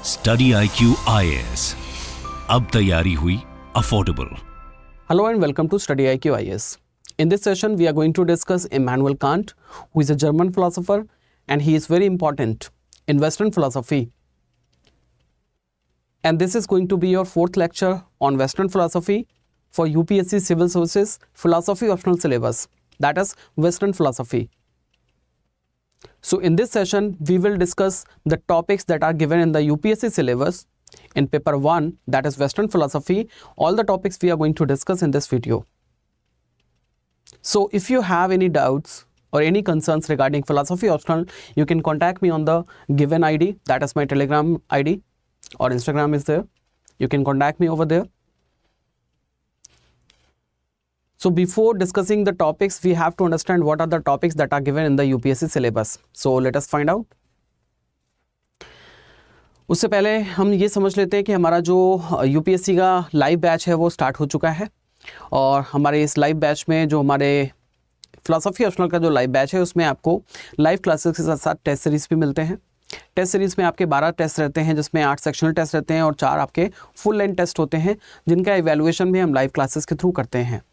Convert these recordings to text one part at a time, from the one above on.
Study IQ IAS, अब तैयारी हुई affordable. Hello and welcome to Study IQ IAS. In this session, we are going to discuss Immanuel Kant, who is a German philosopher, and he is very important in Western philosophy. And this is going to be your fourth lecture on Western philosophy for UPSC Civil Services Philosophy Optional Syllabus, that is Western philosophy. So in this session, we will discuss the topics that are given in the UPSC syllabus in paper 1, that is Western philosophy. All the topics we are going to discuss in this video. So if you have any doubts or any concerns regarding philosophy optional, you can contact me on the given ID, that is my Telegram ID, or Instagram is there. You can contact me over there. So before discussing the topics, we have to understand what are the topics that are given in the UPSC syllabus. So let us find out. उससे पहले हम ये समझ लेते हैं कि हमारा जो UPSC का लाइव बैच है वो स्टार्ट हो चुका है, और हमारे इस लाइव बैच में जो हमारे फिलॉसफी ऑप्शनल का जो लाइव बैच है उसमें आपको लाइव क्लासेस के साथ साथ टेस्ट सीरीज भी मिलते हैं। टेस्ट सीरीज में आपके 12 टेस्ट रहते हैं, जिसमें 8 सेक्शनल टेस्ट रहते हैं और 4 आपके फुल लेंथ टेस्ट होते हैं, जिनका इवैल्यूएशन भी हम लाइव क्लासेस के थ्रू करते हैं।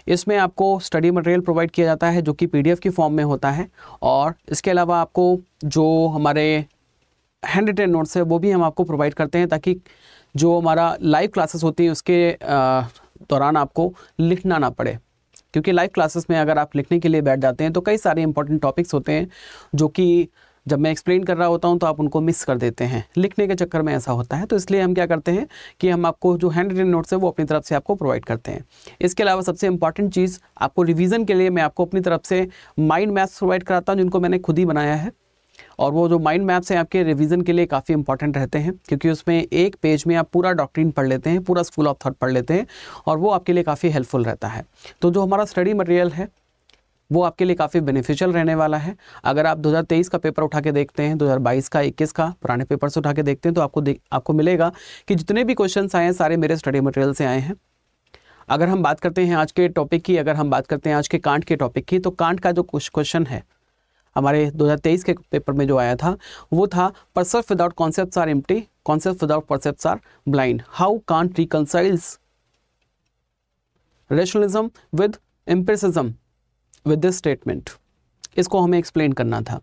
इसमें आपको स्टडी मटेरियल प्रोवाइड किया जाता है जो कि PDF की फॉर्म में होता है, और इसके अलावा आपको जो हमारे हैंड रिटन नोट्स है वो भी हम आपको प्रोवाइड करते हैं, ताकि जो हमारा लाइव क्लासेस होती हैं उसके दौरान आपको लिखना ना पड़े। क्योंकि लाइव क्लासेस में अगर आप लिखने के लिए बैठ जाते हैं तो कई सारे इंपॉर्टेंट टॉपिक्स होते हैं जो कि जब मैं एक्सप्लेन कर रहा होता हूं तो आप उनको मिस कर देते हैं, लिखने के चक्कर में ऐसा होता है। तो इसलिए हम क्या करते हैं कि हम आपको जो हैंड रिटन नोट्स है वो अपनी तरफ से आपको प्रोवाइड करते हैं। इसके अलावा सबसे इंपॉर्टेंट चीज़, आपको रिवीजन के लिए मैं आपको अपनी तरफ से माइंड मैप्स प्रोवाइड कराता हूँ, जिनको मैंने खुद ही बनाया है। और वो जो माइंड मैप्स हैं आपके रिवीजन के लिए काफ़ी इंपॉर्टेंट रहते हैं, क्योंकि उसमें एक पेज में आप पूरा डॉक्ट्रिन पढ़ लेते हैं, पूरा स्कूल ऑफ थॉट पढ़ लेते हैं, और वो आपके लिए काफ़ी हेल्पफुल रहता है। तो जो हमारा स्टडी मटेरियल है वो आपके लिए काफ़ी बेनिफिशियल रहने वाला है। अगर आप 2023 का पेपर उठा के देखते हैं, 2022 का, 21 का पुराने पेपर से उठा के देखते हैं, तो आपको मिलेगा कि जितने भी क्वेश्चंस आए हैं सारे मेरे स्टडी मटेरियल से आए हैं। अगर हम बात करते हैं आज के टॉपिक की, अगर हम बात करते हैं आज के कांट के टॉपिक की, तो कांट का जो क्वेश्चन है हमारे 2023 के पेपर में जो आया था वो था, percepts without concepts are empty, concepts without percepts are blind, how Kant reconciles rationalism with empiricism with this statement. इसको हमें एक्सप्लेन करना था।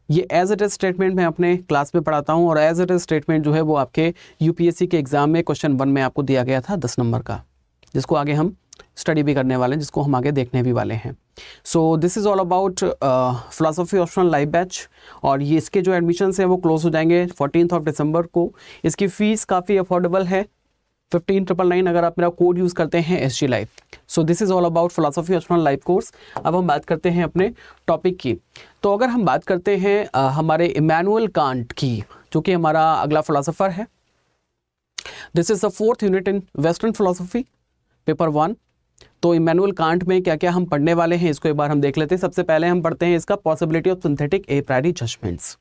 ये एज इट इज स्टेटमेंट मैं अपने क्लास में पढ़ाता हूँ, और एज इट इज स्टेटमेंट जो है वो आपके UPSC के एग्जाम में क्वेश्चन 1 में आपको दिया गया था 10 नंबर का, जिसको आगे हम स्टडी भी करने वाले हैं, जिसको हम आगे देखने भी वाले हैं। So this is all about philosophy optional live batch, और ये इसके जो एडमिशन्स हैं वो क्लोज हो जाएंगे 14 दिसंबर को। इसकी फ़ीस काफ़ी अफोर्डेबल है, 15,999 अगर आप मेरा कोड यूज़ करते हैं SG live. So this is all about philosophy optional live course. अब हम बात करते हैं अपने टॉपिक की। तो अगर हम बात करते हैं हमारे इमैनुअल कांट की, जो कि हमारा अगला फिलोसोफर है, this is the 4th unit in western philosophy paper 1। तो इमैनुअल कांट में क्या क्या हम पढ़ने वाले हैं इसको एक बार हम देख लेते हैं। सबसे पहले हम पढ़ते हैं इसका possibility of synthetic a priori judgements.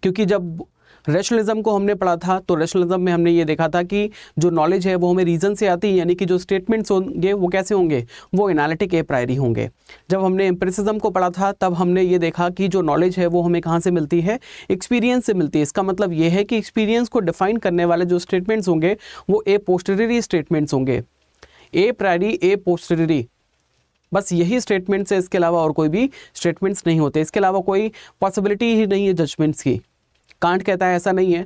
क्योंकि जब रैशनलिज्म को हमने पढ़ा था तो रैशनलिज्म में हमने ये देखा था कि जो नॉलेज है वो हमें रीजन से आती है, यानी कि जो स्टेटमेंट्स होंगे वो कैसे होंगे, वो एनालिटिक ए प्रायरी होंगे। जब हमने एम्पिरिसिज्म को पढ़ा था तब हमने ये देखा कि जो नॉलेज है वो हमें कहाँ से मिलती है, एक्सपीरियंस से मिलती है। इसका मतलब ये है कि एक्सपीरियंस को डिफाइन करने वाले जो स्टेटमेंट्स होंगे वो ए पोस्टेरियरी स्टेटमेंट्स होंगे, ए प्रायरी ए पोस्टेरियरी, बस यही स्टेटमेंट्स है। इसके अलावा और कोई भी स्टेटमेंट्स नहीं होते, इसके अलावा कोई पॉसिबिलिटी ही नहीं है जजमेंट्स की। कांट कहता है ऐसा नहीं है,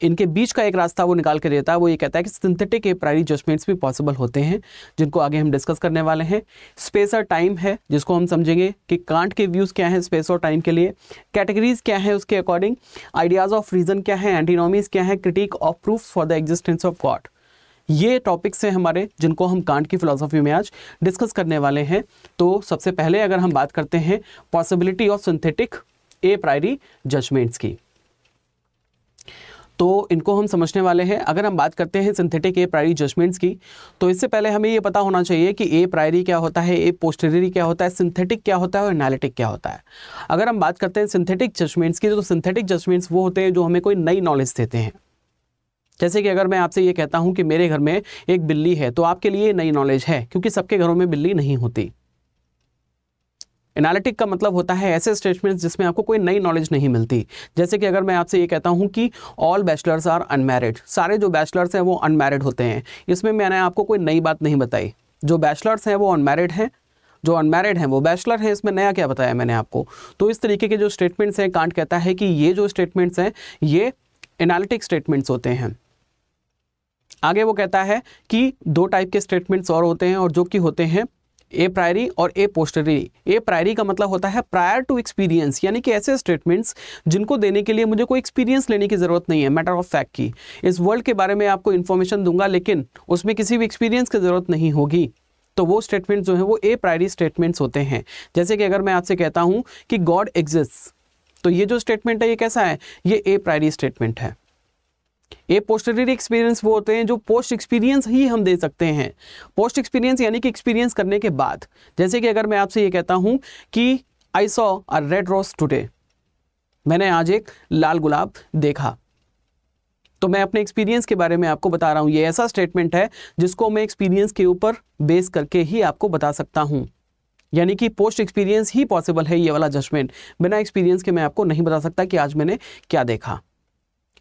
इनके बीच का एक रास्ता वो निकाल के देता है। वो ये कहता है कि सिंथेटिक ए प्रायरी जजमेंट्स भी पॉसिबल होते हैं, जिनको आगे हम डिस्कस करने वाले हैं। स्पेस और टाइम है, जिसको हम समझेंगे कि कांट के व्यूज़ क्या हैं स्पेस और टाइम के लिए, कैटेगरीज क्या है उसके अकॉर्डिंग, आइडियाज़ ऑफ रीजन क्या है, एंटीनॉमीज क्या है, critic of proof for the existence of God. ये टॉपिक्स हैं हमारे, जिनको हम कांट की फिलॉसफी में आज डिस्कस करने वाले हैं। तो सबसे पहले अगर हम बात करते हैं possibility of synthetic a priori judgements की, तो इनको हम समझने वाले हैं। अगर हम बात करते हैं सिंथेटिक ए प्रायरी जजमेंट्स की, तो इससे पहले हमें ये पता होना चाहिए कि ए प्रायरी क्या होता है, ए पोस्टेरियरी क्या होता है, सिंथेटिक क्या होता है और एनालिटिक क्या होता है। अगर हम बात करते हैं सिंथेटिक जजमेंट्स की, तो सिंथेटिक जजमेंट्स वो होते हैं जो हमें कोई नई नॉलेज देते हैं। जैसे कि अगर मैं आपसे ये कहता हूँ कि मेरे घर में एक बिल्ली है, तो आपके लिए नई नॉलेज है, क्योंकि सबके घरों में बिल्ली नहीं होती। एनालिटिक का मतलब होता है ऐसे स्टेटमेंट्स जिसमें आपको कोई नई नॉलेज नहीं मिलती। जैसे कि अगर मैं आपसे ये कहता हूँ कि ऑल बैचलर्स आर अनमैरिड, सारे जो बैचलर्स हैं वो अनमैरिड होते हैं, इसमें मैंने आपको कोई नई बात नहीं बताई। जो बैचलर्स हैं वो अनमैरिड हैं, जो अनमैरिड हैं वो बैचलर हैं, इसमें नया क्या बताया मैंने आपको। तो इस तरीके के जो स्टेटमेंट्स हैं, कांट कहता है कि ये जो स्टेटमेंट्स हैं ये एनालिटिक स्टेटमेंट्स होते हैं। आगे वो कहता है कि दो टाइप के स्टेटमेंट्स और होते हैं, और जो कि होते हैं ए प्रायरी और ए पोस्टरी। ए प्रायरी का मतलब होता है प्रायर टू एक्सपीरियंस, यानी कि ऐसे स्टेटमेंट्स जिनको देने के लिए मुझे कोई एक्सपीरियंस लेने की ज़रूरत नहीं है, मैटर ऑफ फैक्ट की। इस वर्ल्ड के बारे में आपको इन्फॉर्मेशन दूंगा लेकिन उसमें किसी भी एक्सपीरियंस की ज़रूरत नहीं होगी, तो वो स्टेटमेंट जो है वो ए प्रायरी स्टेटमेंट्स होते हैं। जैसे कि अगर मैं आपसे कहता हूँ कि गॉड एग्जिस्ट, तो ये जो स्टेटमेंट है ये कैसा है, ये ए प्रायरी स्टेटमेंट है। ए पोस्टरी एक्सपीरियंस वो होते हैं जो पोस्ट एक्सपीरियंस ही हम दे सकते हैं। पोस्ट एक्सपीरियंस यानी कि एक्सपीरियंस करने के बाद। जैसे कि अगर मैं आपसे ये कहता हूं कि I saw a red rose today, मैंने आज एक लाल गुलाब देखा, तो मैं अपने एक्सपीरियंस के बारे में आपको बता रहा हूं। ये ऐसा स्टेटमेंट है जिसको मैं एक्सपीरियंस के ऊपर बेस करके ही आपको बता सकता हूं, यानी कि पोस्ट एक्सपीरियंस ही पॉसिबल है ये वाला जजमेंट। बिना एक्सपीरियंस के मैं आपको नहीं बता सकता कि आज मैंने क्या देखा।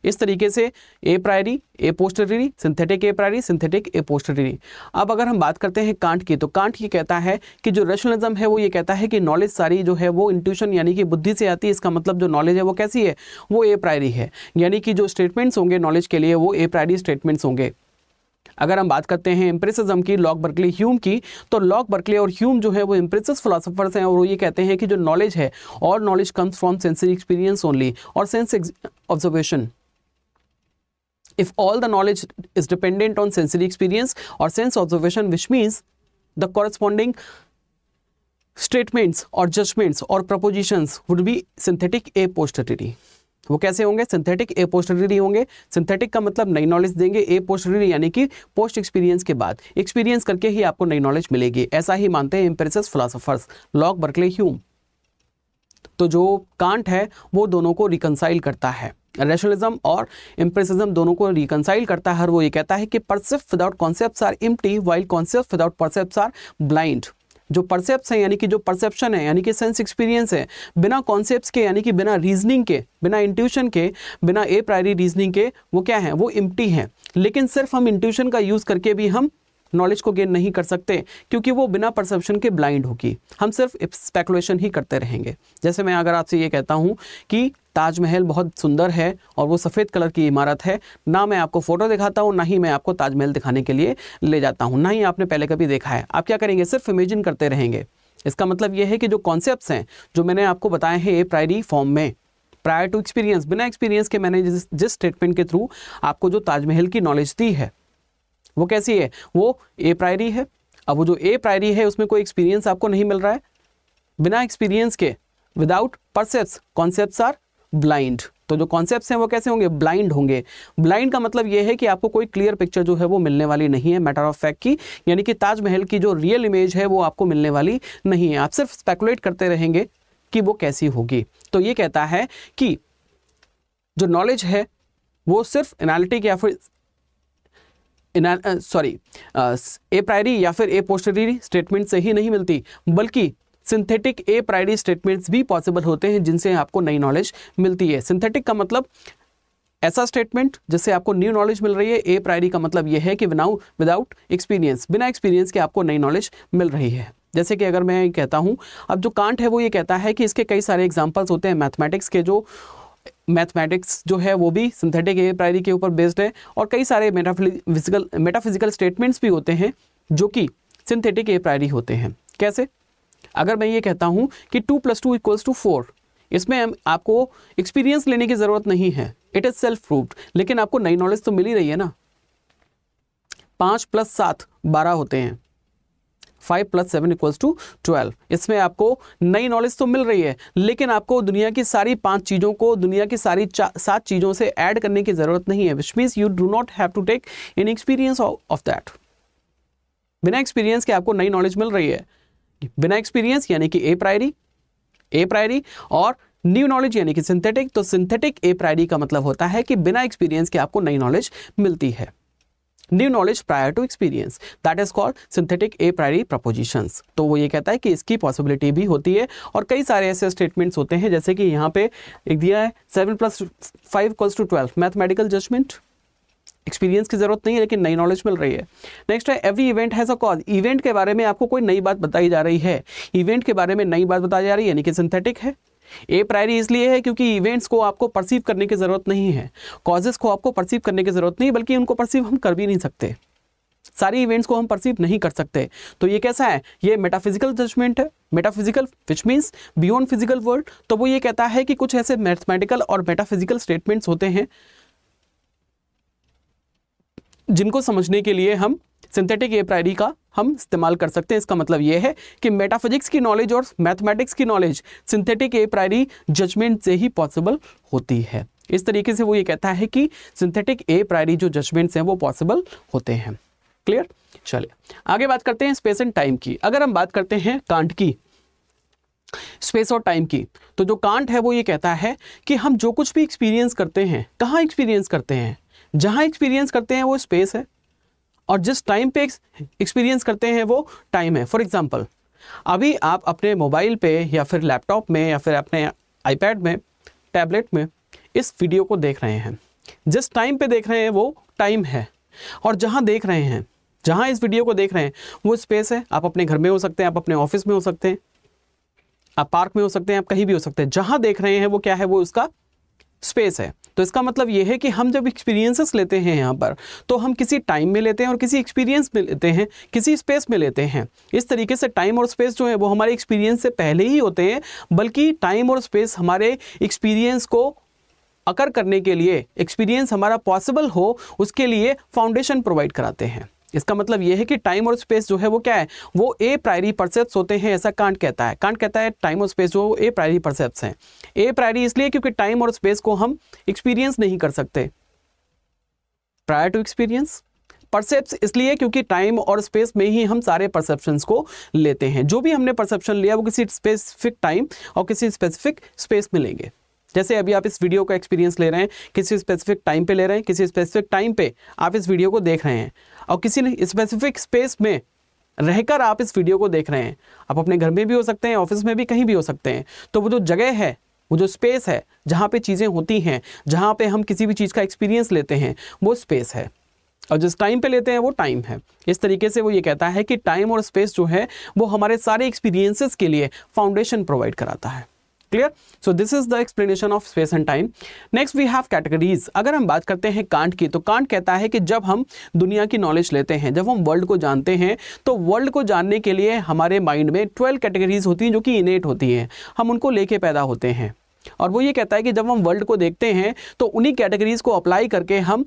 इस तरीके से ए priori, A पोस्टरी, synthetic a priori, synthetic ए पोस्टरी। अब अगर हम बात करते हैं कांट की, तो कांट ये कहता है कि जो रैशनलिज्म है वो ये कहता है कि नॉलेज सारी जो है वो इंट्यूशन यानी कि बुद्धि से आती है। इसका मतलब जो नॉलेज है वो कैसी है, वो ए प्रायरी है, यानी कि जो स्टेटमेंट्स होंगे नॉलेज के लिए वो ए प्रायरी स्टेटमेंट्स होंगे। अगर हम बात करते हैं एम्पिरिसिज्म की, लॉक बर्कले ह्यूम की, तो लॉक बर्कले और ह्यूम जो है वो एम्पिरिसिस्ट फिलोसोफर्स हैं और वो ये कहते हैं कि जो नॉलेज है, और knowledge comes from sensory experience only और sense observation. If all the knowledge is dependent on sensory experience or sense observation, which means the corresponding statements or judgments or propositions would be synthetic a posteriori। वो कैसे होंगे, synthetic ए पोस्टरी होंगे। Synthetic का मतलब नई knowledge देंगे, ए पोस्टरी यानी कि पोस्ट एक्सपीरियंस के बाद, एक्सपीरियंस करके ही आपको नई नॉलेज मिलेगी। ऐसा ही मानते हैं एम्पिरिसिस्ट फिलोसोफर्स लॉक बर्कले ह्यूम। तो जो कांट है वो दोनों को रिकंसाइल करता है, रैशनलिज्म और एम्पिरिसिज्म दोनों को रिकंसाइल करता है। और वो ये कहता है कि percept without concepts are empty while concepts without percepts are blind. जो परसेप्ट्स हैं यानी कि जो परसेप्शन है यानी कि सेंस एक्सपीरियंस है, बिना कॉन्सेप्ट्स के यानी कि बिना रीजनिंग के, बिना इंट्यूशन के, बिना ए प्रायरी रीजनिंग के वो क्या है, वो एम्प्टी हैं। लेकिन सिर्फ हम इंट्यूशन का यूज़ करके भी हम नॉलेज को गेन नहीं कर सकते, क्योंकि वो बिना परसेप्शन के ब्लाइंड होगी। हम सिर्फ स्पेकुलेशन ही करते रहेंगे। जैसे मैं अगर आपसे ये कहता हूँ कि ताजमहल बहुत सुंदर है और वो सफ़ेद कलर की इमारत है, ना मैं आपको फ़ोटो दिखाता हूँ, ना ही मैं आपको ताजमहल दिखाने के लिए ले जाता हूँ, ना ही आपने पहले कभी देखा है। आप क्या करेंगे, सिर्फ इमेजिन करते रहेंगे। इसका मतलब ये है कि जो कॉन्सेप्ट्स हैं जो मैंने आपको बताए हैं ए प्रायरी फॉर्म में, प्रायर टू एक्सपीरियंस, बिना एक्सपीरियंस के मैंने जिस स्टेटमेंट के थ्रू आपको जो ताजमहल की नॉलेज दी है वो कैसी है, वो ए प्रायरी है। अब वो जो ए प्रायरी है उसमें कोई एक्सपीरियंस आपको नहीं मिल रहा है। बिना एक्सपीरियंस के, विदाउट परसेप्ट्स, कॉन्सेप्ट्स आर ब्लाइंड। तो जो कॉन्सेप्ट्स हैं वो कैसे होंगे, ब्लाइंड होंगे। ब्लाइंड का मतलब ये है कि आपको कोई क्लियर पिक्चर जो है वो मिलने वाली नहीं है मैटर ऑफ फैक्ट की, यानी कि ताजमहल की जो रियल इमेज है वो आपको मिलने वाली नहीं है। आप सिर्फ स्पेकुलेट करते रहेंगे कि वो कैसी होगी। तो ये कहता है कि जो नॉलेज है वो सिर्फ एनालिटिक या फिर ए प्रायरी या फिर ए पोस्टरी स्टेटमेंट से ही नहीं मिलती, बल्कि सिंथेटिक ए प्रायरी स्टेटमेंट्स भी पॉसिबल होते हैं जिनसे आपको नई नॉलेज मिलती है। सिंथेटिक का मतलब ऐसा स्टेटमेंट जिससे आपको न्यू नॉलेज मिल रही है। ए प्रायरी का मतलब यह है कि विदाउट एक्सपीरियंस, बिना एक्सपीरियंस के आपको नई नॉलेज मिल रही है। जैसे कि अगर मैं कहता हूँ, अब जो कांट है वो ये कहता है कि इसके कई सारे एग्जाम्पल्स होते हैं मैथमेटिक्स के, जो मैथमेटिक्स जो है वो भी सिंथेटिक ए प्रायरी के ऊपर बेस्ड है, और कई सारे मेटाफिजिकल स्टेटमेंट्स भी होते हैं जो कि सिंथेटिक ए प्रायरी होते हैं। कैसे, अगर मैं ये कहता हूँ कि 2 + 2 = 4, इसमें आपको एक्सपीरियंस लेने की ज़रूरत नहीं है, इट इज़ सेल्फ प्रूव्ड, लेकिन आपको नई नॉलेज तो मिल ही रही है ना। 5 + 7 12 होते हैं, 5 + 7 = 12, इसमें आपको नई नॉलेज तो मिल रही है, लेकिन आपको दुनिया की सारी 5 चीज़ों को दुनिया की सारी 7 चीज़ों से ऐड करने की ज़रूरत नहीं है, which means you do not have to take an experience of that. बिना एक्सपीरियंस के आपको नई नॉलेज मिल रही है। बिना एक्सपीरियंस यानी कि ए प्रायरी और न्यू नॉलेज यानी कि सिंथेटिक। तो सिंथेटिक ए प्रायरी का मतलब होता है कि बिना एक्सपीरियंस के आपको नई नॉलेज मिलती है। New knowledge prior to experience, that is called synthetic a priori propositions. तो वो ये कहता है कि इसकी पॉसिबिलिटी भी होती है और कई सारे ऐसे स्टेटमेंट्स होते हैं, जैसे कि यहाँ पे एक दिया है 7 + 5 = 12, मैथमेटिकल जजमेंट, एक्सपीरियंस की जरूरत नहीं है लेकिन नई नॉलेज मिल रही है। नेक्स्ट है every event has a cause, event के बारे में आपको कोई नई बात बताई जा रही है, इवेंट के बारे में नई बात बताई जा रही है यानी कि सिंथेटिक है। ए प्रायरी इसलिए है क्योंकि इवेंट्स को आपको परसीव करने की जरूरत नहीं है, कॉजेस को आपको परसीव करने की जरूरत नहीं, बल्कि उनको परसीव हम कर भी नहीं सकते, सारी इवेंट्स को हम परसीव नहीं कर सकते। तो ये कैसा है, ये मेटाफिजिकल जजमेंट है, metaphysical which means beyond physical world. तो वो ये कहता है कि कुछ ऐसे मैथमेटिकल और मेटाफिजिकल स्टेटमेंट्स होते हैं जिनको समझने के लिए हम सिंथेटिक ए प्रायरी का हम इस्तेमाल कर सकते हैं। इसका मतलब यह है कि मेटाफिजिक्स की नॉलेज और मैथमेटिक्स की knowledge synthetic a priori judgement से ही पॉसिबल होती है। इस तरीके से वो ये कहता है कि सिंथेटिक ए प्रायरी जो जजमेंट्स हैं वो पॉसिबल होते हैं। क्लियर? चलिए आगे बात करते हैं स्पेस एंड टाइम की। अगर हम बात करते हैं कांट की स्पेस और टाइम की, तो जो कांट है वो ये कहता है कि हम जो कुछ भी एक्सपीरियंस करते हैं, कहाँ एक्सपीरियंस करते हैं, जहां एक्सपीरियंस करते हैं वो स्पेस है और जिस टाइम पे एक्सपीरियंस करते हैं वो टाइम है। फॉर एग्जांपल अभी आप अपने मोबाइल पे या फिर लैपटॉप में या फिर अपने आईपैड में, टैबलेट में इस वीडियो को देख रहे हैं, जिस टाइम पे देख रहे हैं वो टाइम है, और जहां देख रहे हैं, जहां इस वीडियो को देख रहे हैं वो स्पेस है। आप अपने घर में हो सकते हैं, आप अपने ऑफिस में हो सकते हैं, आप पार्क में हो सकते हैं, आप कहीं भी हो सकते हैं, जहां देख रहे हैं वो क्या है, वो उसका स्पेस है। तो इसका मतलब ये है कि हम जब एक्सपीरियंसेस लेते हैं यहाँ पर, तो हम किसी टाइम में लेते हैं और किसी एक्सपीरियंस में लेते हैं, किसी स्पेस में लेते हैं। इस तरीके से टाइम और स्पेस जो है वो हमारे एक्सपीरियंस से पहले ही होते हैं, बल्कि टाइम और स्पेस हमारे एक्सपीरियंस को अकर करने के लिए, एक्सपीरियंस हमारा पॉसिबल हो उसके लिए फाउंडेशन प्रोवाइड कराते हैं। इसका मतलब यह है कि टाइम और स्पेस जो है वो क्या है, वो ए प्रायरी परसेप्ट्स होते हैं, ऐसा कांट कहता है। कांट कहता है टाइम और स्पेस जो ए प्रायरी परसेप्ट्स हैं। ए प्रायरी इसलिए क्योंकि टाइम और स्पेस को हम एक्सपीरियंस नहीं कर सकते प्रायर टू एक्सपीरियंस। परसेप्ट्स इसलिए क्योंकि टाइम और स्पेस में ही हम सारे परसेप्शंस को लेते हैं। जो भी हमने परसेप्शन लिया वो किसी स्पेसिफिक टाइम और किसी स्पेसिफिक स्पेस में लेंगे। जैसे अभी आप इस वीडियो का एक्सपीरियंस ले रहे हैं, किसी स्पेसिफिक टाइम पे ले रहे हैं, किसी स्पेसिफिक टाइम पे आप इस वीडियो को देख रहे हैं और किसी स्पेसिफिक स्पेस में रहकर आप इस वीडियो को देख रहे हैं। आप अपने घर में भी हो सकते हैं, ऑफिस में भी, कहीं भी हो सकते हैं। तो वो जो जगह है, वो जो स्पेस है जहाँ पे चीज़ें होती हैं, जहाँ पे हम किसी भी चीज़ का एक्सपीरियंस लेते हैं, वो स्पेस है, और जिस टाइम पे लेते हैं वो टाइम है। इस तरीके से वो ये कहता है कि टाइम और स्पेस जो है वो हमारे सारे एक्सपीरियंसेस के लिए फाउंडेशन प्रोवाइड कराता है। Clear? So this is the explanation of space and time. Next we have categories. अगर हम बात करते हैं कांट की, तो कांट कहता है कि जब हम दुनिया की नॉलेज लेते हैं, जब हम वर्ल्ड को जानते हैं, तो वर्ल्ड को जानने के लिए हमारे माइंड में 12 कैटेगरीज होती हैं जो कि इनेट होती हैं, हम उनको लेके पैदा होते हैं। और वो ये कहता है कि जब हम वर्ल्ड को देखते हैं तो उन्हीं कैटेगरीज को अप्लाई करके हम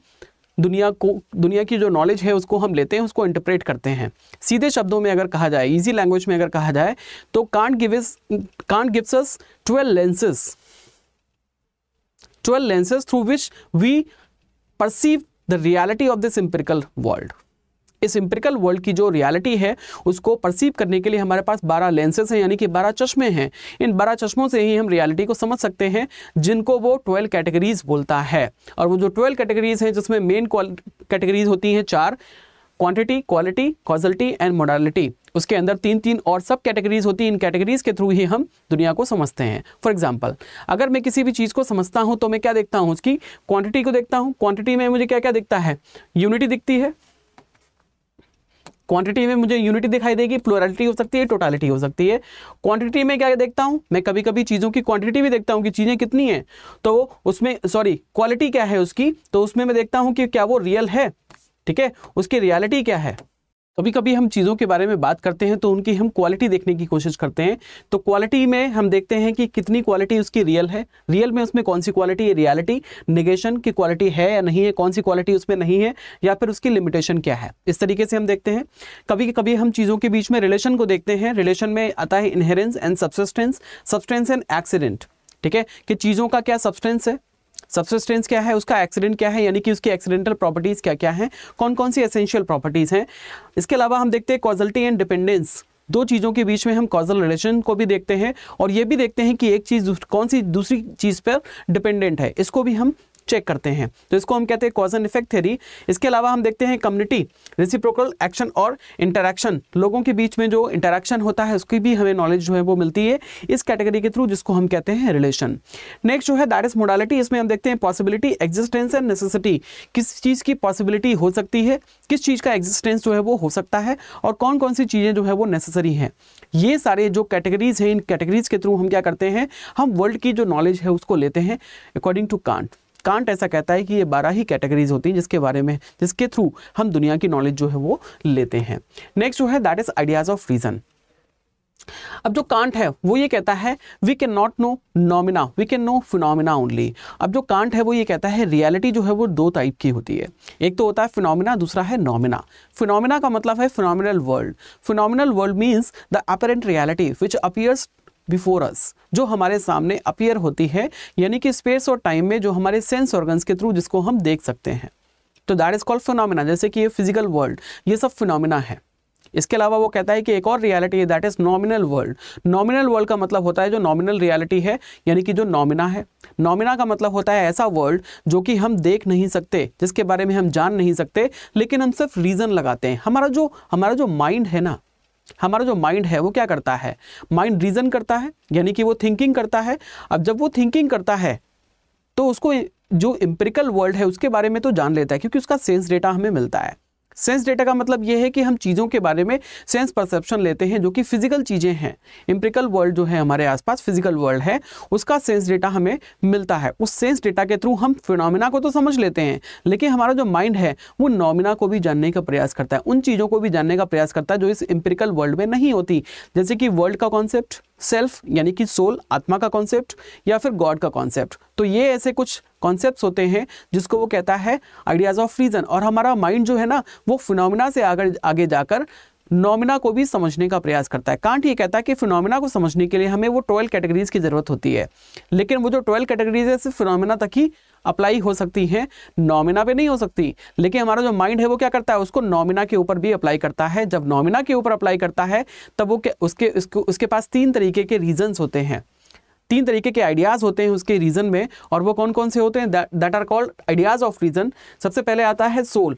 दुनिया की जो नॉलेज है उसको हम लेते हैं, उसको इंटरप्रेट करते हैं। सीधे शब्दों में अगर कहा जाए, इजी लैंग्वेज में अगर कहा जाए, तो can't gives us 12 lenses through which we perceive the reality of this empirical world। इस एम्पिरिकल वर्ल्ड की जो रियलिटी है उसको परसीव करने के लिए हमारे पास 12 लेंसेज हैं, यानी कि 12 चश्मे हैं। इन 12 चश्मों से ही हम रियलिटी को समझ सकते हैं, जिनको वो 12 कैटेगरीज बोलता है। और वो जो 12 कैटेगरीज हैं, जिसमें मेन कैटेगरीज होती हैं 4, quantity, quality, causality and modality. उसके अंदर 3 और सब कैटेगरीज होती हैं। इन कैटेगरीज के थ्रू ही हम दुनिया को समझते हैं। फॉर एग्जांपल, अगर मैं किसी भी चीज़ को समझता हूं तो मैं क्या देखता हूं, उसकी क्वांटिटी को देखता हूं। क्वांटिटी में मुझे क्या क्या दिखता है, यूनिटी दिखती है। क्वांटिटी में मुझे यूनिटी दिखाई देगी, प्लुरलिटी हो सकती है, टोटलिटी हो सकती है। क्वांटिटी में क्या देखता हूं, मैं कभी कभी चीज़ों की क्वांटिटी भी देखता हूं कि चीज़ें कितनी हैं, तो उसमें क्वालिटी क्या है उसकी, तो उसमें मैं देखता हूं कि क्या वो रियल है, ठीक है, उसकी रियलिटी क्या है। कभी कभी हम चीज़ों के बारे में बात करते हैं तो उनकी हम क्वालिटी देखने की कोशिश करते हैं। तो क्वालिटी में हम देखते हैं कि कितनी क्वालिटी उसकी रियल है, रियल में उसमें कौन सी क्वालिटी है, रियलिटी, नेगेशन की क्वालिटी है या नहीं है, कौन सी क्वालिटी उसमें नहीं है, या फिर उसकी लिमिटेशन क्या है। इस तरीके से हम देखते हैं। कभी कभी हम चीज़ों के बीच में रिलेशन को देखते हैं। रिलेशन में आता है inherence and subsistence, substance and accident, ठीक है, कि चीज़ों का क्या सब्सटेंस है, सब्सिस्टेंस क्या है, उसका एक्सीडेंट क्या है, यानी कि उसकी एक्सीडेंटल प्रॉपर्टीज़ क्या क्या हैं, कौन कौन सी एसेंशियल प्रॉपर्टीज़ हैं। इसके अलावा हम देखते हैं कॉजलिटी एंड डिपेंडेंस। दो चीज़ों के बीच में हम कॉजल रिलेशन को भी देखते हैं, और ये भी देखते हैं कि एक चीज़ कौन सी दूसरी चीज़ पर डिपेंडेंट है, इसको भी हम चेक करते हैं। तो इसको हम कहते हैं कॉज एंड इफेक्ट थ्योरी। इसके अलावा हम देखते हैं कम्युनिटी, रेसिप्रोकल एक्शन और इंटरैक्शन, लोगों के बीच में जो इंटरैक्शन होता है उसकी भी हमें नॉलेज जो है वो मिलती है इस कैटेगरी के थ्रू, जिसको हम कहते हैं रिलेशन। नेक्स्ट जो है दैट इज मोडालिटी। इसमें हम देखते हैं पॉसिबिलिटी, एग्जिस्टेंस एंड नेसेसिटी, किस चीज़ की पॉसिबिलिटी हो सकती है, किस चीज़ का एग्जिस्टेंस जो है वो हो सकता है, और कौन कौन सी चीज़ें जो है वो नेसेसरी हैं। ये सारे जो कैटेगरीज हैं, इन कैटेगरीज के थ्रू हम क्या करते हैं, हम वर्ल्ड की जो नॉलेज है उसको लेते हैं अकॉर्डिंग टू कांट। कांट ऐसा कहता है कि ये 12 ही कैटेगरीज होती हैं जिसके थ्रू हम दुनिया की नॉलेज जो है वो लेते हैं। नेक्स्ट जो है that is ideas of reason. अब जो कांट है वो ये कहता है we can not know noumena, we can know phenomena only. अब जो कांट है वो ये कहता है रियलिटी जो है वो 2 टाइप की होती है, एक तो होता है फिनोमिना, दूसरा है नॉमिना। फिनोमिना का मतलब है phenomenal world. Phenomenal world means the apparent reality which appears before us, जो हमारे सामने अपीयर होती है, यानी कि स्पेस और टाइम में जो हमारे सेंस ऑर्गन्स के थ्रू जिसको हम देख सकते हैं, तो दैट इज कॉल्ड फिनोमिना। जैसे कि ये फिजिकल वर्ल्ड, ये सब फिनोमिना है। इसके अलावा वो कहता है कि एक और रियलिटी है that is nominal world. Nominal world का मतलब होता है जो नॉमिनल रियलिटी है, यानी कि जो नॉमिना है। नॉमिना का मतलब होता है ऐसा वर्ल्ड जो कि हम देख नहीं सकते, जिसके बारे में हम जान नहीं सकते, लेकिन हम सिर्फ रीजन लगाते हैं। हमारा जो माइंड है ना, हमारा जो माइंड है वो क्या करता है, माइंड रीजन करता है, यानी कि वो थिंकिंग करता है। अब जब वो थिंकिंग करता है तो उसको जो एम्पिरिकल वर्ल्ड है उसके बारे में तो जान लेता है, क्योंकि उसका सेंस डेटा हमें मिलता है। सेंस डेटा का मतलब ये है कि हम चीज़ों के बारे में सेंस परसेप्शन लेते हैं, जो कि फिजिकल चीज़ें हैं। एम्पिरिकल वर्ल्ड जो है हमारे आसपास फिजिकल वर्ल्ड है, उसका सेंस डेटा हमें मिलता है। उस सेंस डेटा के थ्रू हम फिनोमिना को तो समझ लेते हैं, लेकिन हमारा जो माइंड है वो नॉमिना को भी जानने का प्रयास करता है, उन चीज़ों को भी जानने का प्रयास करता है जो इस एम्पिरिकल वर्ल्ड में नहीं होती। जैसे कि वर्ल्ड का कॉन्सेप्ट, सेल्फ यानी कि सोल, आत्मा का कॉन्सेप्ट, या फिर गॉड का कॉन्सेप्ट। तो ये ऐसे कुछ कॉन्सेप्ट्स होते हैं जिसको वो कहता है आइडियाज ऑफ रीजन। और हमारा माइंड जो है ना वो फिनोमिना से आगे जाकर नॉमिना को भी समझने का प्रयास करता है। कांट ये कहता है कि फिनोमिना को समझने के लिए हमें वो 12 कैटेगरीज की जरूरत होती है, लेकिन वो जो 12 कैटेगरीज है सिर्फ फिनोमिना तक ही अप्लाई हो सकती हैं, नॉमिना पे नहीं हो सकती। लेकिन हमारा जो माइंड है वो क्या करता है, उसको नॉमिना के ऊपर भी अप्लाई करता है। जब नॉमिना के ऊपर अप्लाई करता है तब वो उसके पास 3 तरीके के रीजन्स होते हैं, 3 तरीके के आइडियाज होते हैं उसके रीजन में। और वो कौन कौन से होते हैं, that are called ideas of reason. सबसे पहले आता है सोल,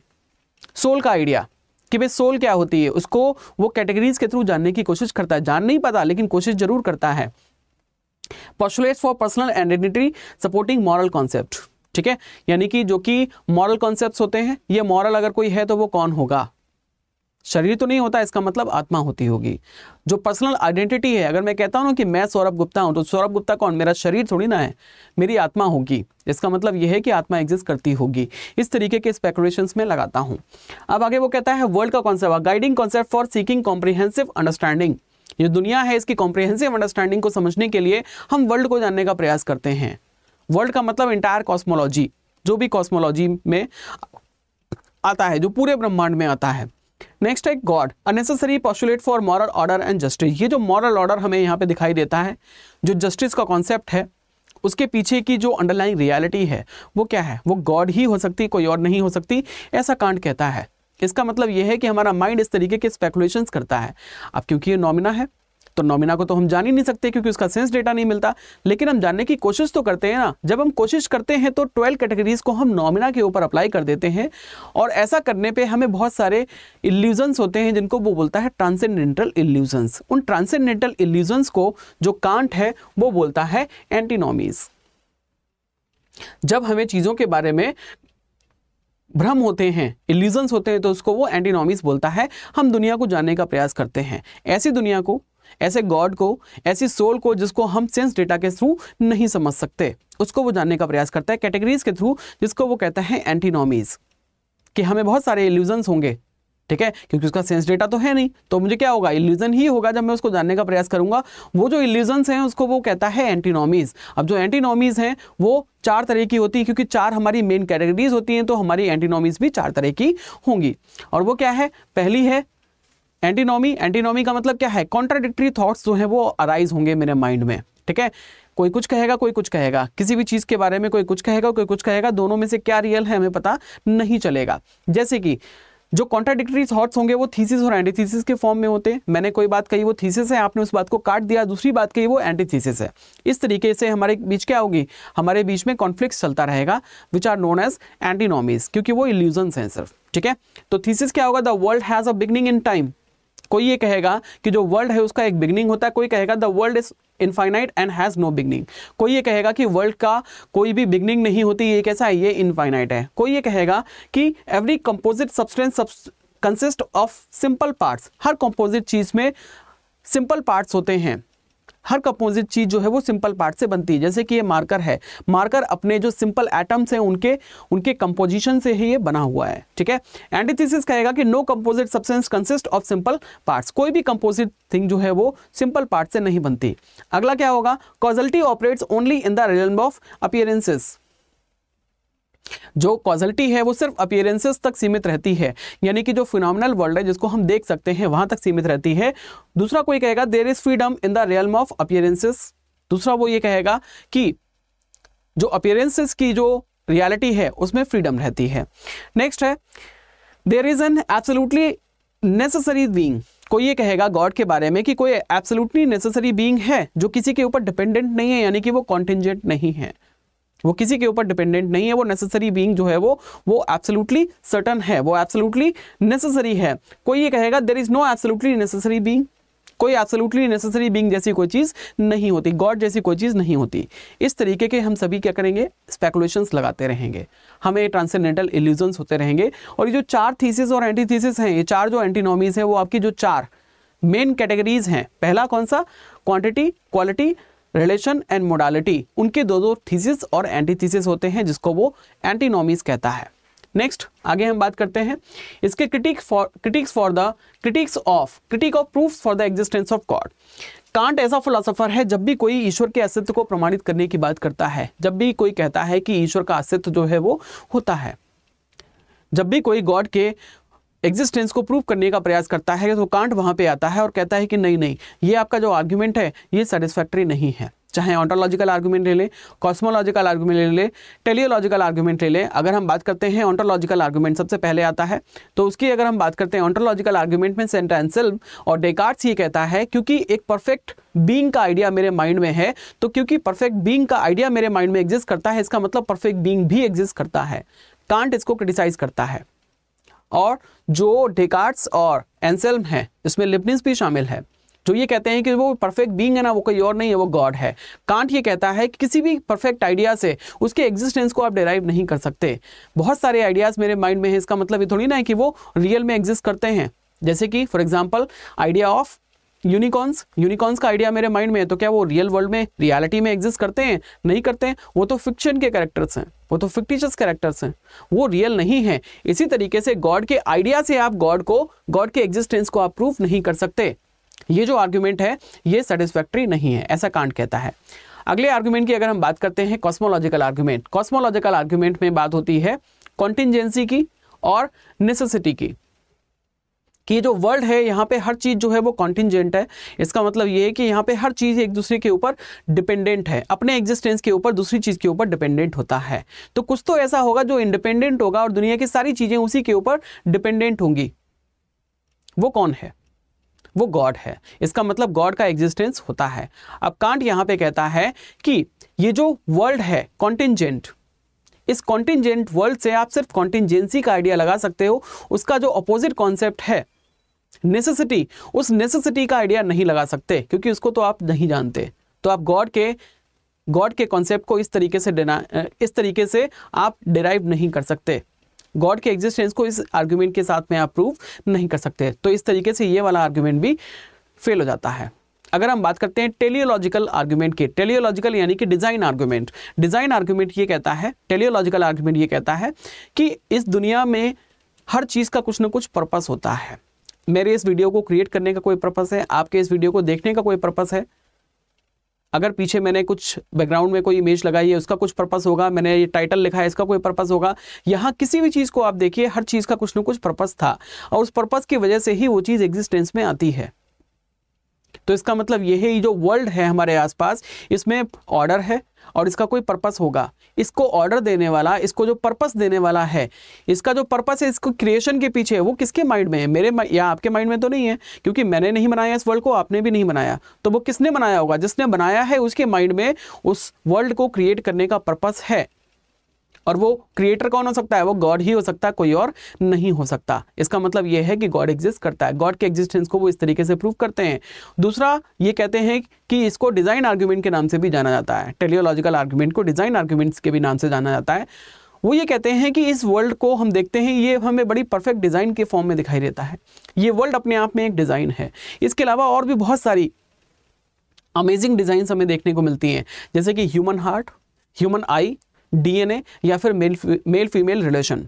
सोल का आइडिया कि भाई सोल क्या होती है, उसको वो कैटेगरीज के थ्रू जानने की कोशिश करता है। जान नहीं पाता लेकिन कोशिश जरूर करता है। Postulates for personal identity supporting moral concept, ठीक है, यानी कि जो कि मॉरल कॉन्सेप्ट्स होते हैं, ये मॉरल अगर कोई है तो वो कौन होगा, शरीर तो नहीं होता, इसका मतलब आत्मा होती होगी। जो पर्सनल आइडेंटिटी है, अगर मैं कहता हूं ना कि मैं सौरभ गुप्ता हूं, तो सौरभ गुप्ता कौन, मेरा शरीर थोड़ी ना है, मेरी आत्मा होगी। इसका मतलब यह है कि आत्मा एग्जिस्ट करती होगी। इस तरीके के स्पेकुलेशंस में लगाता हूं। अब आगे वो कहता है वर्ल्ड का concept, guiding concept for seeking comprehensive understanding. ये दुनिया है, इसकी कॉम्प्रिहेंसिव अंडरस्टैंडिंग को समझने के लिए हम वर्ल्ड को जानने का प्रयास करते हैं। वर्ल्ड का मतलब इंटायर कॉस्मोलॉजी, जो भी कॉस्मोलॉजी में आता है, जो पूरे ब्रह्मांड में आता है। नेक्स्ट है God, a necessary postulate for moral order and justice. ये जो मॉरल ऑर्डर हमें यहाँ पे दिखाई देता है, जो जस्टिस का कॉन्सेप्ट है, उसके पीछे की जो अंडरलाइंग रियलिटी है वो क्या है, वो गॉड ही हो सकती, कोई और नहीं हो सकती, ऐसा कांट कहता है। इसका मतलब यह है कि हमारा माइंड इस तरीके के स्पेकुलेशंस करता है। अब क्योंकि ये नॉमिना है तो नॉमिना को तो हम जान ही नहीं सकते, क्योंकि उसका सेंस डेटा नहीं मिलता, लेकिन हम जानने की कोशिश तो करते हैं ना। जब हम कोशिश करते हैं तो 12 कैटेगरीज को हम नॉमिना के ऊपर अप्लाई कर देते हैं, और ऐसा करने पे हमें बहुत सारे इल्यूजन्स होते हैं जिनको वो बोलता है ट्रांसेंडेंटल इल्यूजन्स। उन ट्रांसेंडेंटल इल्यूजन्स को जो कांट है वो बोलता है एंटीनॉमीज। जब हमें चीज़ों के बारे में भ्रम होते हैं, इल्यूजन्स होते हैं, तो उसको वो एंटीनॉमीज बोलता है। हम दुनिया को जानने का प्रयास करते हैं, ऐसी दुनिया को, ऐसे गॉड को, ऐसी सोल को जिसको हम सेंस डेटा के थ्रू नहीं समझ सकते, उसको वो जानने का प्रयास करता है कैटेगरीज के थ्रू, जिसको वो कहता है एंटीनॉमीज। कि हमें बहुत सारे इल्यूजन्स होंगे, ठीक है, क्योंकि उसका सेंस डेटा तो है नहीं, तो मुझे क्या होगा, इल्यूजन ही होगा जब मैं उसको जानने का प्रयास करूंगा। वो जो इल्यूजन्स हैं उसको वो कहता है एंटीनॉमीज। अब जो एंटीनॉमीज हैं वो 4 तरह की होती है, क्योंकि 4 हमारी मेन कैटेगरीज होती हैं, तो हमारी एंटीनॉमीज भी 4 तरह की होंगी। और वो क्या है, पहली है एंटीनॉमी। एंटीनॉमी का मतलब क्या है, कॉन्ट्राडिक्टरी थॉट्स जो है वो अराइज होंगे मेरे माइंड में, ठीक है। कोई कुछ कहेगा, कोई कुछ कहेगा, किसी भी चीज़ के बारे में कोई कुछ कहेगा, कोई कुछ कहेगा, दोनों में से क्या रियल है हमें पता नहीं चलेगा। जैसे कि जो कॉन्ट्राडिक्टरी थॉट्स होंगे वो थीसिस और एंटीथीसिस के फॉर्म में होते हैं। मैंने कोई बात कही वो थीसिस है, आपने उस बात को काट दिया, दूसरी बात कही वो एंटीथीसिस है। इस तरीके से हमारे बीच क्या होगी, हमारे बीच में कॉन्फ्लिक्ट चलता रहेगा, विच आर नोन एज एंटीनॉमीज, क्योंकि वो इल्यूजन्स हैं सिर्फ। ठीक है, तो थीसिस क्या होगा, the world has a beginning in time. कोई ये कहेगा कि जो वर्ल्ड है उसका एक बिगनिंग होता है, कोई कहेगा the world is infinite and has no beginning. कोई ये कहेगा कि वर्ल्ड का कोई भी बिगनिंग नहीं होती, ये कैसा है, ये इनफाइनाइट है। कोई ये कहेगा कि every composite substance consist of simple parts. Her composite चीज में सिंपल पार्ट्स होते हैं, हर कंपोजिट चीज जो है वो सिंपल पार्ट से बनती है। जैसे कि ये मार्कर है, मार्कर अपने जो सिंपल एटम्स हैं उनके कंपोजिशन से ही ये बना हुआ है। ठीक है, एंटीथीसिस कहेगा कि no composite substance consist of simple parts. कोई भी कंपोजिट थिंग जो है वो सिंपल पार्ट से नहीं बनती। अगला क्या होगा, causality operates only in the realm of appearances. जो कॉजलिटी है वो सिर्फ अपीयरेंसेस तक सीमित रहती है, यानी कि जो फिनोमिनल वर्ल्ड है जिसको हम देख सकते हैं वहां तक सीमित रहती है। दूसरा कोई कहेगा there is freedom in the realm of appearances. दूसरा वो ये कहेगा कि जो अपीयरेंसेस की जो रियलिटी है उसमें फ्रीडम रहती है। नेक्स्ट है there is an absolutely necessary being. कोई ये कहेगा गॉड के बारे में कि कोई एब्सोल्युटली नेसेसरी बीइंग है जो किसी के ऊपर डिपेंडेंट नहीं है, यानी कि वो कॉन्टिंजेंट नहीं है, वो किसी के ऊपर डिपेंडेंट नहीं है, वो नेसेसरी बीइंग जो है वो एब्सोल्युटली सर्टन है, वो एब्सोल्युटली नेसेसरी है। कोई ये कहेगा there is no absolutely necessary being. कोई एब्सोल्युटली नेसेसरी बीइंग जैसी कोई चीज नहीं होती, गॉड जैसी कोई चीज नहीं होती। इस तरीके के हम सभी क्या करेंगे, स्पेकुलेशंस लगाते रहेंगे, हमें ट्रांसेंडेंटल इल्यूजन्स होते रहेंगे। और ये जो चार थीसिस और एंटीथीसिस हैं, ये चार जो एंटीनॉमीज हैं वो आपकी जो चार मेन कैटेगरीज हैं, पहला कौन सा, quantity, quality, relation and modality, उनके दो थीसिस और एंटीथीसिस होते हैं जिसको वो एंटीनॉमीज कहता है। नेक्स्ट आगे हम बात करते हैं इसके critic of proofs for the existence of God. Can't ऐसा फिलोसोफर है जब भी कोई ईश्वर के अस्तित्व को प्रमाणित करने की बात करता है, जब भी कोई कहता है कि ईश्वर का अस्तित्व जो है वो होता है, जब भी कोई गॉड के एग्जिस्टेंस को प्रूव करने का प्रयास करता है तो कांट वहां पे आता है और कहता है कि नहीं, ये आपका जो आर्ग्यूमेंट है ये सेटिस्फैक्टरी नहीं है। चाहे ऑन्टोलॉजिकल आर्गुमेंट ले ले, कॉस्मोलॉजिकल आर्गुमेंट ले ले, टेलियोलॉजिकल आर्गुमेंट ले ले। अगर हम बात करते हैं ऑन्टोलॉजिकल आर्गुमेंट सबसे पहले आता है, तो उसकी अगर हम बात करते हैं ऑन्टोलॉजिकल आर्गुमेंट में सेंट एंसेल्म और डेकार्ट्स ये कहता है क्योंकि एक परफेक्ट बीइंग का आइडिया मेरे माइंड में है, तो क्योंकि परफेक्ट बीइंग का आइडिया मेरे माइंड में एग्जिस्ट करता है, इसका मतलब परफेक्ट बीइंग भी एग्जिस्ट करता है। कांट इसको क्रिटिसाइज करता है। और जो डेकार्ट्स और एंसेल्म है इसमें लिबनिज भी शामिल है, जो ये कहते हैं कि वो परफेक्ट बीइंग है ना, वो कोई और नहीं है, वो गॉड है। कांट ये कहता है कि किसी भी परफेक्ट आइडिया से उसके एग्जिस्टेंस को आप डिराइव नहीं कर सकते। बहुत सारे आइडियाज मेरे माइंड में है, इसका मतलब ये थोड़ी ना है कि वो रियल में एग्जिस्ट करते हैं। जैसे कि for example idea of unicorns का आइडिया मेरे माइंड में है, तो क्या वो रियल वर्ल्ड में, रियलिटी में एग्जिस्ट करते हैं? नहीं करते हैं, वो तो फिक्शन के कैरेक्टर्स हैं, वो तो फिक्टिशियस कैरेक्टर्स हैं, वो रियल नहीं है। इसी तरीके से गॉड के आइडिया से आप गॉड के एग्जिस्टेंस को आप प्रूफ नहीं कर सकते। ये जो आर्ग्यूमेंट है ये सेटिस्फैक्टरी नहीं है, ऐसा कांट कहता है। अगले आर्ग्यूमेंट की अगर हम बात करते हैं कॉस्मोलॉजिकल आर्ग्यूमेंट, कॉस्मोलॉजिकल आर्ग्यूमेंट में बात होती है कॉन्टिंजेंसी की और नेसेसिटी की, कि जो वर्ल्ड है यहाँ पे हर चीज जो है वो कॉन्टिंजेंट है। इसका मतलब ये है कि यहाँ पे हर चीज एक दूसरे के ऊपर डिपेंडेंट है, अपने एग्जिस्टेंस के ऊपर दूसरी चीज के ऊपर डिपेंडेंट होता है। तो कुछ तो ऐसा होगा जो इंडिपेंडेंट होगा और दुनिया की सारी चीजें उसी के ऊपर डिपेंडेंट होंगी। वो कौन है? वो गॉड है। इसका मतलब गॉड का एग्जिस्टेंस होता है। अब कांट यहाँ पे कहता है कि ये जो वर्ल्ड है कॉन्टिंजेंट, इस कॉन्टिंजेंट वर्ल्ड से आप सिर्फ कॉन्टिंजेंसी का आइडिया लगा सकते हो। उसका जो अपोजिट कॉन्सेप्ट है नेसेसिटी, उस नेसेसिटी का आइडिया नहीं लगा सकते, क्योंकि उसको तो आप नहीं जानते। तो आप गॉड के कॉन्सेप्ट को इस तरीके से आप डिराइव नहीं कर सकते। गॉड के एग्जिस्टेंस को इस आर्ग्यूमेंट के साथ में आप प्रूफ नहीं कर सकते। तो इस तरीके से ये वाला आर्ग्यूमेंट भी फेल हो जाता है। अगर हम बात करते हैं टेलियोलॉजिकल आर्ग्यूमेंट की, टेलियोलॉजिकल यानी कि डिजाइन आर्ग्यूमेंट, डिजाइन आर्ग्यूमेंट ये कहता है, टेलियोलॉजिकल आर्ग्यूमेंट ये कहता है कि इस दुनिया में हर चीज का कुछ ना कुछ पर्पस होता है। मेरे इस वीडियो को क्रिएट करने का कोई पर्पस है, आपके इस वीडियो को देखने का कोई पर्पस है, अगर पीछे मैंने कुछ बैकग्राउंड में कोई इमेज लगाई है उसका कुछ पर्पस होगा, मैंने ये टाइटल लिखा है इसका कोई पर्पस होगा। यहाँ किसी भी चीज़ को आप देखिए, हर चीज़ का कुछ ना कुछ पर्पस था और उस पर्पस की वजह से ही वो चीज़ एग्जिस्टेंस में आती है। तो इसका मतलब ये है, ये जो वर्ल्ड है हमारे आसपास, इसमें ऑर्डर है और इसका कोई पर्पस होगा। इसको ऑर्डर देने वाला, इसको जो पर्पस देने वाला है, इसका जो पर्पस है, इसको क्रिएशन के पीछे है, वो किसके माइंड में है? मेरे या आपके माइंड में तो नहीं है, क्योंकि मैंने नहीं बनाया इस वर्ल्ड को, आपने भी नहीं बनाया। तो वो किसने बनाया होगा? जिसने बनाया है उसके माइंड में उस वर्ल्ड को क्रिएट करने का पर्पस है। और वो क्रिएटर कौन हो सकता है? वो गॉड ही हो सकता है, कोई और नहीं हो सकता। इसका मतलब ये है कि गॉड एग्जिस्ट करता है। गॉड के एग्जिस्टेंस को वो इस तरीके से प्रूव करते हैं। दूसरा, ये कहते हैं कि इसको डिजाइन आर्ग्यूमेंट के नाम से भी जाना जाता है। टेलियोलॉजिकल आर्ग्यूमेंट को डिजाइन आर्ग्यूमेंट्स के भी नाम से जाना जाता है। वो ये कहते हैं कि इस वर्ल्ड को हम देखते हैं, ये हमें बड़ी परफेक्ट डिजाइन के फॉर्म में दिखाई देता है। ये वर्ल्ड अपने आप में एक डिजाइन है। इसके अलावा और भी बहुत सारी अमेजिंग डिजाइन हमें देखने को मिलती हैं, जैसे कि ह्यूमन हार्ट, ह्यूमन आई, डीएनए, या फिर मेल फीमेल रिलेशन।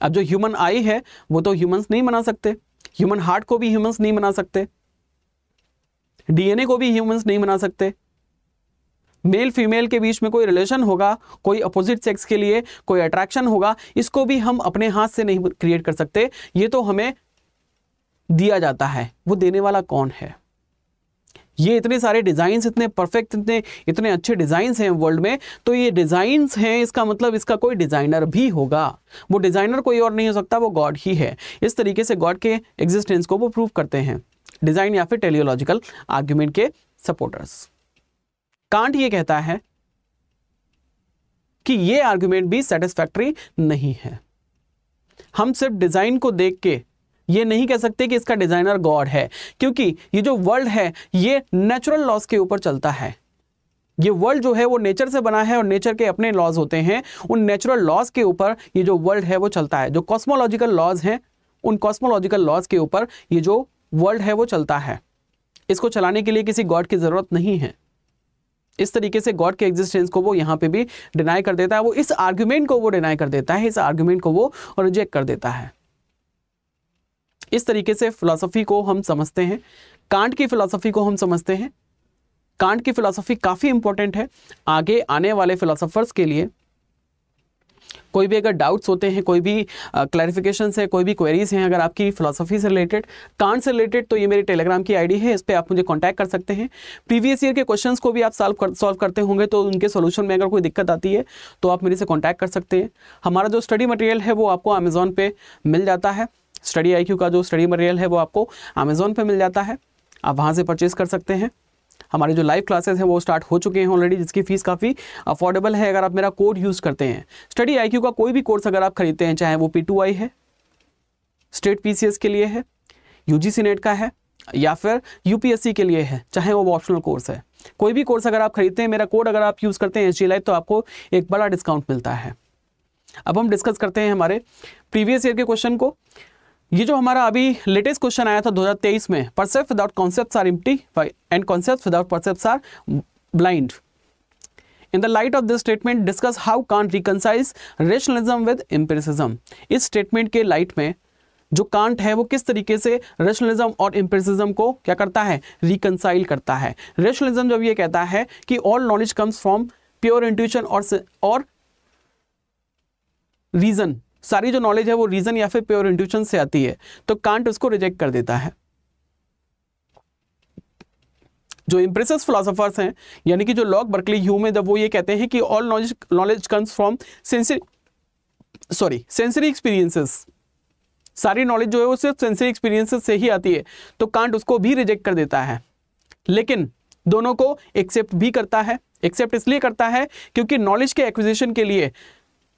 अब जो ह्यूमन आई है वो तो ह्यूमंस नहीं बना सकते, ह्यूमन हार्ट को भी ह्यूमंस नहीं बना सकते, डीएनए को भी ह्यूमंस नहीं बना सकते। मेल फीमेल के बीच में कोई रिलेशन होगा, कोई अपोजिट सेक्स के लिए कोई अट्रैक्शन होगा, इसको भी हम अपने हाथ से नहीं क्रिएट कर सकते। ये तो हमें दिया जाता है। वो देने वाला कौन है? ये इतने सारे डिजाइन्स, इतने परफेक्ट, इतने अच्छे डिजाइन्स हैं वर्ल्ड में, तो ये डिजाइन्स हैं, इसका मतलब इसका कोई डिजाइनर भी होगा। वो डिजाइनर कोई और नहीं हो सकता, वो गॉड ही है। इस तरीके से गॉड के एग्जिस्टेंस को वो प्रूव करते हैं, डिजाइन या फिर टेलियोलॉजिकल आर्ग्यूमेंट के सपोर्टर्स। कांट ये कहता है कि ये आर्ग्यूमेंट भी सेटिस्फैक्टरी नहीं है। हम सिर्फ डिजाइन को देख के ये नहीं कह सकते कि इसका डिजाइनर गॉड है, क्योंकि ये जो वर्ल्ड है ये नेचुरल लॉज के ऊपर चलता है। ये वर्ल्ड जो है वो नेचर से बना है और नेचर के अपने लॉज होते हैं। उन नेचुरल लॉज के ऊपर ये जो वर्ल्ड है वो चलता है। जो कॉस्मोलॉजिकल लॉज हैं, उन कॉस्मोलॉजिकल लॉज के ऊपर ये जो वर्ल्ड है वो चलता है। इसको चलाने के लिए किसी गॉड की जरूरत नहीं है। इस तरीके से गॉड के एग्जिस्टेंस को वो यहाँ पे भी डिनाई कर देता है। वो इस आर्ग्यूमेंट को वो डिनाई कर देता है, इस आर्ग्यूमेंट को वो रिजेक्ट कर देता है। इस तरीके से फिलॉसफी को हम समझते हैं, कांट की फिलॉसफी को हम समझते हैं। कांट की फिलॉसफी काफ़ी इंपॉर्टेंट है आगे आने वाले फिलॉसफर्स के लिए। कोई भी अगर डाउट्स होते हैं, कोई भी क्लैरिफिकेशंस है, कोई भी क्वेरीज हैं अगर आपकी फिलॉसफी से रिलेटेड, कांट से रिलेटेड, तो ये मेरी टेलीग्राम की आईडी है, इस पर आप मुझे कांटेक्ट कर सकते हैं। प्रीवियस ईयर के क्वेश्चंस को भी आप सॉल्व करते होंगे, तो उनके सोल्यूशन में अगर कोई दिक्कत आती है तो आप मेरे से कॉन्टैक्ट कर सकते हैं। हमारा जो स्टडी मटेरियल है वो आपको अमेजोन पे मिल जाता है। स्टडी IQ का जो स्टडी मटेरियल है वो आपको अमेजोन पे मिल जाता है, आप वहाँ से परचेज कर सकते हैं। हमारी जो लाइव क्लासेस हैं वो स्टार्ट हो चुके हैं ऑलरेडी, जिसकी फीस काफ़ी अफोर्डेबल है अगर आप मेरा कोड यूज़ करते हैं। स्टडी IQ का कोई भी कोर्स अगर आप खरीदते हैं, चाहे वो P2I है, स्टेट PCS के लिए है, UGC नेट का है, या फिर UPSC के लिए है, चाहे वो ऑप्शनल कोर्स है, कोई भी कोर्स अगर आप खरीदते हैं, मेरा कोड अगर आप यूज़ करते हैं SG Live, तो आपको एक बड़ा डिस्काउंट मिलता है। अब हम डिस्कस करते हैं हमारे प्रीवियस ईयर के क्वेश्चन को। ये जो हमारा अभी लेटेस्ट क्वेश्चन आया था 2023 में, percept without concepts are empty and concepts without percepts are blind. In the light of this statement discuss how Kant reconciles rationalism with empiricism. इस स्टेटमेंट के लाइट में जो कांट है वो किस तरीके से रैशनलिज्म और एम्पिरिसिज्म को क्या करता है, रिकंसाइल करता है। रैशनलिज्म जब ये कहता है कि all knowledge comes from pure intuition और रीजन, सारी जो नॉलेज है वो रीजन या फिर प्योर इंट्यूशन से आती है, तो कांट उसको रिजेक्ट कर देता है। जो एम्पिरिसिस्ट फिलोसोफर्स हैं, यानी कि जो लॉक, बर्कली, ह्यूम है, जब वो ये कहते हैं कि all knowledge comes from sensory experiences, सारी नॉलेज जो है वो सिर्फ सेंसरी एक्सपीरियंसेस से ही आती है, तो कांट उसको भी रिजेक्ट कर देता है। लेकिन दोनों को एक्सेप्ट भी करता है। एक्सेप्ट इसलिए करता है क्योंकि नॉलेज के एक्विजिशन के लिए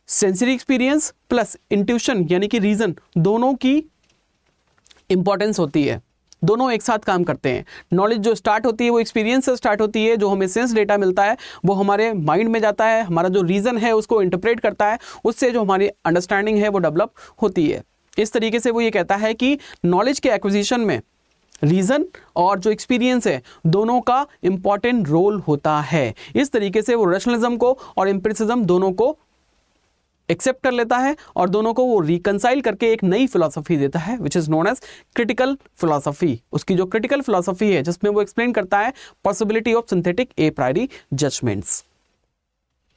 सेंसरी एक्सपीरियंस प्लस इंट्यूशन यानी कि रीजन, दोनों की इंपॉर्टेंस होती है, दोनों एक साथ काम करते हैं। नॉलेज जो स्टार्ट होती है वो एक्सपीरियंस से स्टार्ट होती है, जो हमें सेंस डेटा मिलता है वो हमारे माइंड में जाता है, हमारा जो रीजन है उसको इंटरप्रेट करता है, उससे जो हमारी अंडरस्टैंडिंग है वो डेवलप होती है। इस तरीके से वो ये कहता है कि नॉलेज के एक्विजिशन में रीजन और जो एक्सपीरियंस है दोनों का इंपॉर्टेंट रोल होता है। इस तरीके से वो रैशनलिज्म को और एम्पिरिसिज्म दोनों को एक्सेप्ट कर लेता है और दोनों को वो रिकंसाइल करके एक नई फिलॉसफी देता है, which is known as critical philosophy. उसकी जो क्रिटिकल फिलॉसफी है जिसमें वो एक्सप्लेन करता है possibility of synthetic a priori judgements,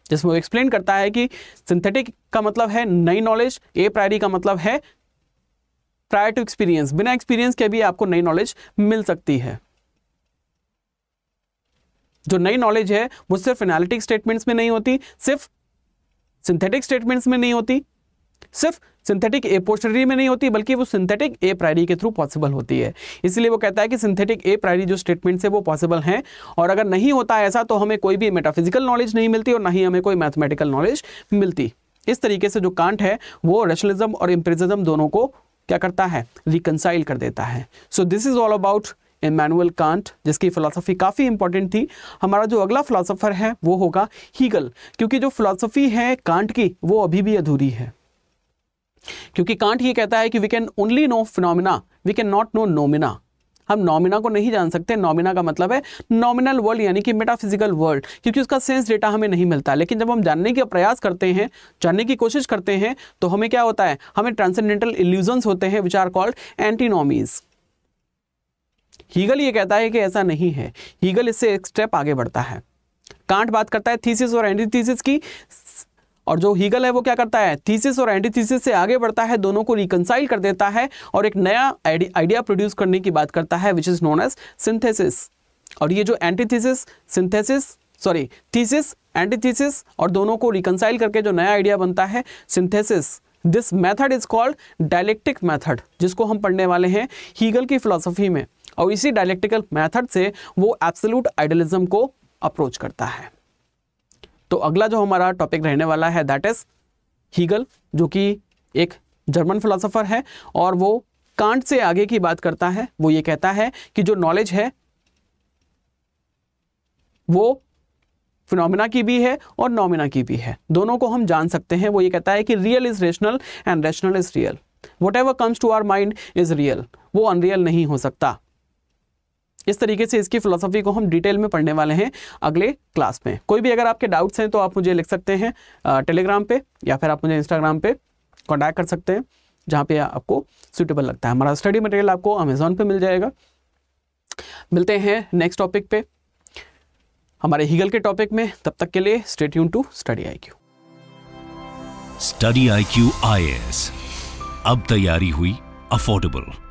जिसमें वो एक्सप्लेन करता है कि सिंथेटिक का मतलब है नई नॉलेज, ए प्रायरी का मतलब है प्रायर टू एक्सपीरियंस, बिना एक्सपीरियंस के भी आपको नई नॉलेज मिल सकती है। जो नई नॉलेज है वो सिर्फ एनालिटिक स्टेटमेंट्स में नहीं होती, सिर्फ सिंथेटिक स्टेटमेंट्स में नहीं होती, सिर्फ सिंथेटिक ए पोस्टरी में नहीं होती, बल्कि वो सिंथेटिक ए प्रायरी के थ्रू पॉसिबल होती है। इसलिए वो कहता है कि सिंथेटिक ए प्रायरी जो स्टेटमेंट्स है वो पॉसिबल हैं, और अगर नहीं होता ऐसा तो हमें कोई भी मेटाफिजिकल नॉलेज नहीं मिलती और ना ही हमें कोई मैथमेटिकल नॉलेज मिलती। इस तरीके से जो कांट है वो रैशनलिज्म और एम्पिरिसिज्म दोनों को क्या करता है, रिकंसाइल कर देता है। सो this is all about Immanuel Kant, जिसकी फिलॉसफी काफ़ी इंपॉर्टेंट थी। हमारा जो अगला फिलॉसफर है वो होगा हीगल, क्योंकि जो फिलॉसफी है कांट की वो अभी भी अधूरी है, क्योंकि कांट ये कहता है कि we can only know phenomena, we can not know noumena. हम नॉमिना को नहीं जान सकते। नॉमिना का मतलब है नॉमिनल वर्ल्ड, यानी कि मेटाफिजिकल वर्ल्ड, क्योंकि उसका सेंस डेटा हमें नहीं मिलता। लेकिन जब हम जानने का प्रयास करते हैं, जानने की कोशिश करते हैं, तो हमें क्या होता है, हमें ट्रांसेंडेंटल इल्यूजन्स होते हैं विच आर कॉल्ड एंटीनॉमीज। हीगल ये कहता है कि ऐसा नहीं है। हीगल इससे एक स्टेप आगे बढ़ता है। कांट बात करता है थीसिस और एंटीथीसिस की, और जो हीगल है वो क्या करता है, थीसिस और एंटीथीसिस से आगे बढ़ता है, दोनों को रिकंसाइल कर देता है और एक नया आइडिया प्रोड्यूस करने की बात करता है, which is known as synthesis. और ये जो एंटीथीसिस, थीसिस, एंटीथीसिस और दोनों को रिकंसाइल करके जो नया आइडिया बनता है, synthesis, this method is called dialectic method, जिसको हम पढ़ने वाले हैं हीगल की फिलॉसफी में। और इसी डायलेक्टिकल मेथड से वो एब्सोल्यूट आइडियलिज्म को अप्रोच करता है। तो अगला जो हमारा टॉपिक रहने वाला है दैट इज हीगल, जो कि एक जर्मन फिलोसोफर है, और वो कांट से आगे की बात करता है। वो ये कहता है कि जो नॉलेज है वो फिनोमिना की भी है और नॉमिना की भी है, दोनों को हम जान सकते हैं। वो ये कहता है कि real is rational and rational is real, whatever comes to our mind is real, वो अनरियल नहीं हो सकता। इस तरीके से इसकी फिलॉसफी को हम डिटेल में पढ़ने वाले हैं अगले क्लास में। कोई भी अगर आपके डाउट्स हैं तो आप मुझे लिख सकते हैं टेलीग्राम पे, या फिर आप मुझे इंस्टाग्राम पे कांटेक्ट कर सकते हैं, जहाँ पे आपको सूटेबल लगता है। हमारा स्टडी मटेरियल आपको अमेजोन पे मिल जाएगा। मिलते हैं नेक्स्ट टॉपिक पे, हमारे हीगल के टॉपिक में। तब तक के लिए stay tune to study IQ। Study IQ IAS, अब तैयारी हुई अफोर्डेबल।